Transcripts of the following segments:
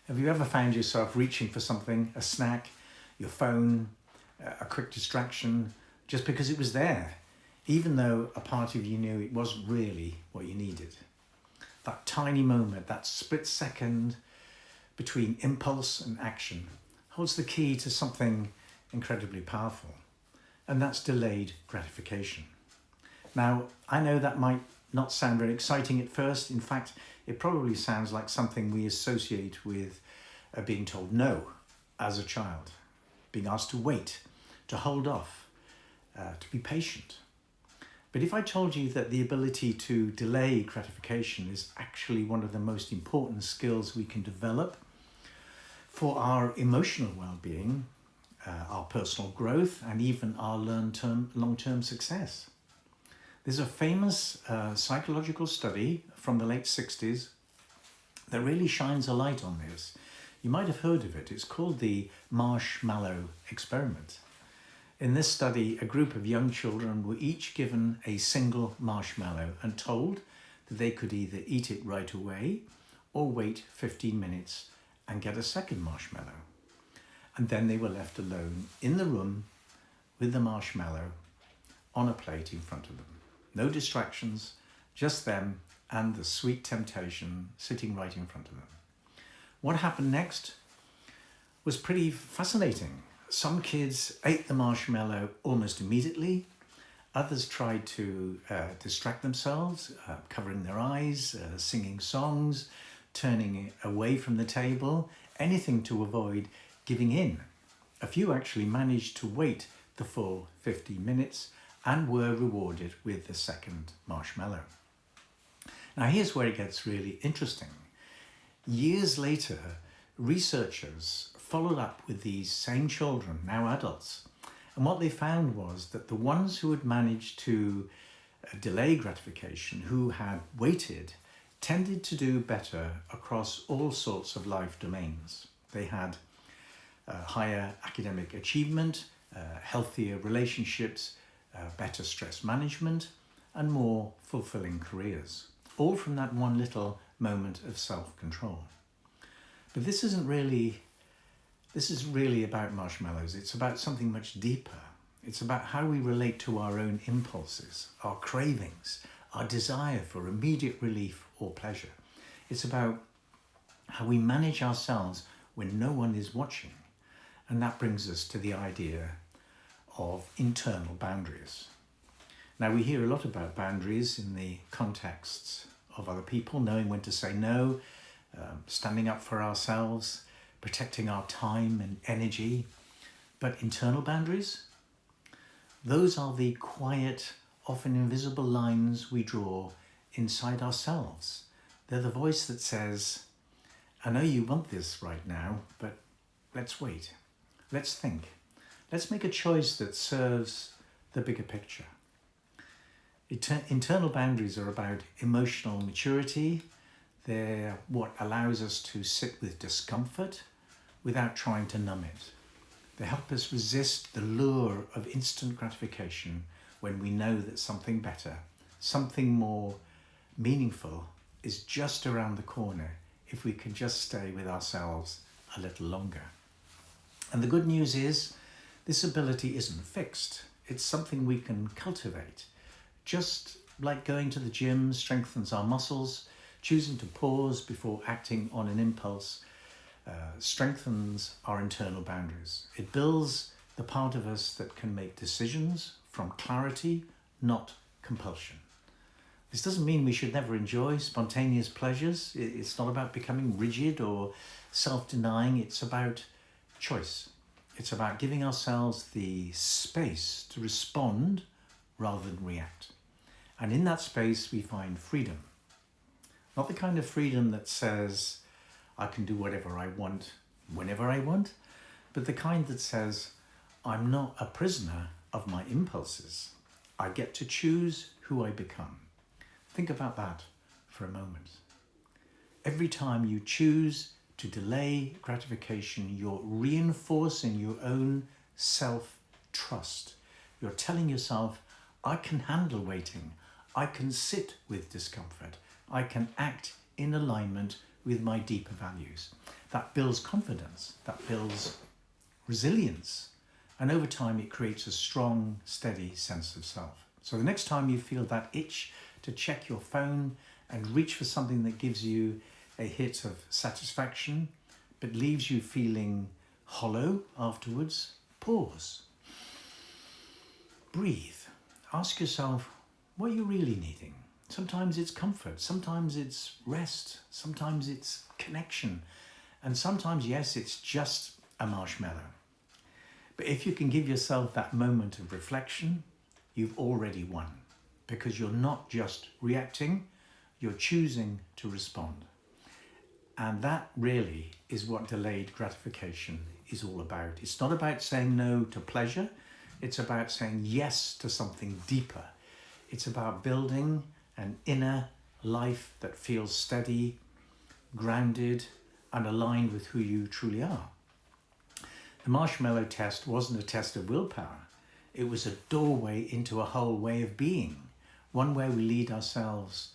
Have you ever found yourself reaching for something, a snack, your phone, a quick distraction, just because it was there, even though a part of you knew it wasn't really what you needed? That tiny moment, that split second between impulse and action holds the key to something incredibly powerful, and that's delayed gratification. Now, I know that might not sound very exciting at first. In fact, it probably sounds like something we associate with being told no as a child, being asked to wait, to hold off, to be patient. But if I told you that the ability to delay gratification is actually one of the most important skills we can develop for our emotional well-being, our personal growth, and even our long-term success. There's a famous psychological study from the late 60s that really shines a light on this. You might have heard of it. It's called the Marshmallow Experiment. In this study, a group of young children were each given a single marshmallow and told that they could either eat it right away or wait 15 minutes and get a second marshmallow. And then they were left alone in the room with the marshmallow on a plate in front of them. No distractions, just them and the sweet temptation sitting right in front of them. What happened next was pretty fascinating. Some kids ate the marshmallow almost immediately. Others tried to distract themselves, covering their eyes, singing songs, turning away from the table, anything to avoid giving in. A few actually managed to wait the full 50 minutes and were rewarded with the second marshmallow. Now here's where it gets really interesting. Years later, researchers followed up with these same children, now adults, and what they found was that the ones who had managed to delay gratification, who had waited, tended to do better across all sorts of life domains. They had higher academic achievement, healthier relationships, better stress management, and more fulfilling careers, all from that one little moment of self-control. But this is really about marshmallows. It's about something much deeper. It's about how we relate to our own impulses, our cravings, our desire for immediate relief or pleasure. It's about how we manage ourselves when no one is watching. And that brings us to the idea of internal boundaries. Now, we hear a lot about boundaries in the contexts of other people, knowing when to say no, standing up for ourselves, protecting our time and energy. But internal boundaries, those are the quiet, often invisible lines we draw inside ourselves. They're the voice that says, I know you want this right now, but let's wait. Let's think. Let's make a choice that serves the bigger picture. Internal boundaries are about emotional maturity. They're what allows us to sit with discomfort without trying to numb it. They help us resist the lure of instant gratification when we know that something better, something more meaningful is just around the corner if we can just stay with ourselves a little longer. And the good news is this ability isn't fixed. It's something we can cultivate. Just like going to the gym strengthens our muscles, choosing to pause before acting on an impulse strengthens our internal boundaries. It builds the part of us that can make decisions from clarity, not compulsion. This doesn't mean we should never enjoy spontaneous pleasures. It's not about becoming rigid or self-denying. It's about choice. It's about giving ourselves the space to respond rather than react. And in that space, we find freedom. Not the kind of freedom that says, I can do whatever I want, whenever I want, but the kind that says, I'm not a prisoner of my impulses. I get to choose who I become. Think about that for a moment. Every time you choose to delay gratification, you're reinforcing your own self-trust. You're telling yourself, I can handle waiting. I can sit with discomfort. I can act in alignment with my deeper values. That builds confidence, that builds resilience. And over time, it creates a strong, steady sense of self. So the next time you feel that itch to check your phone and reach for something that gives you a hit of satisfaction, but leaves you feeling hollow afterwards, pause. Breathe. Ask yourself, what are you really needing? Sometimes it's comfort, sometimes it's rest, sometimes it's connection, and sometimes, yes, it's just a marshmallow. But if you can give yourself that moment of reflection, you've already won, because you're not just reacting, you're choosing to respond. And that really is what delayed gratification is all about. It's not about saying no to pleasure, it's about saying yes to something deeper. It's about building an inner life that feels steady, grounded, and aligned with who you truly are. The marshmallow test wasn't a test of willpower. It was a doorway into a whole way of being, one where we lead ourselves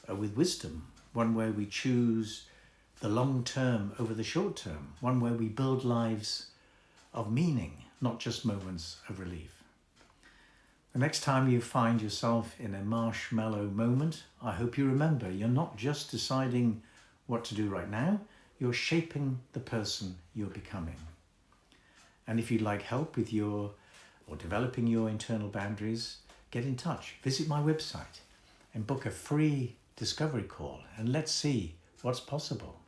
with wisdom, one where we choose the long term over the short term, one where we build lives of meaning, not just moments of relief. The next time you find yourself in a marshmallow moment, I hope you remember you're not just deciding what to do right now, you're shaping the person you're becoming. And if you'd like help with developing your internal boundaries, get in touch. Visit my website and book a free discovery call, and let's see what's possible.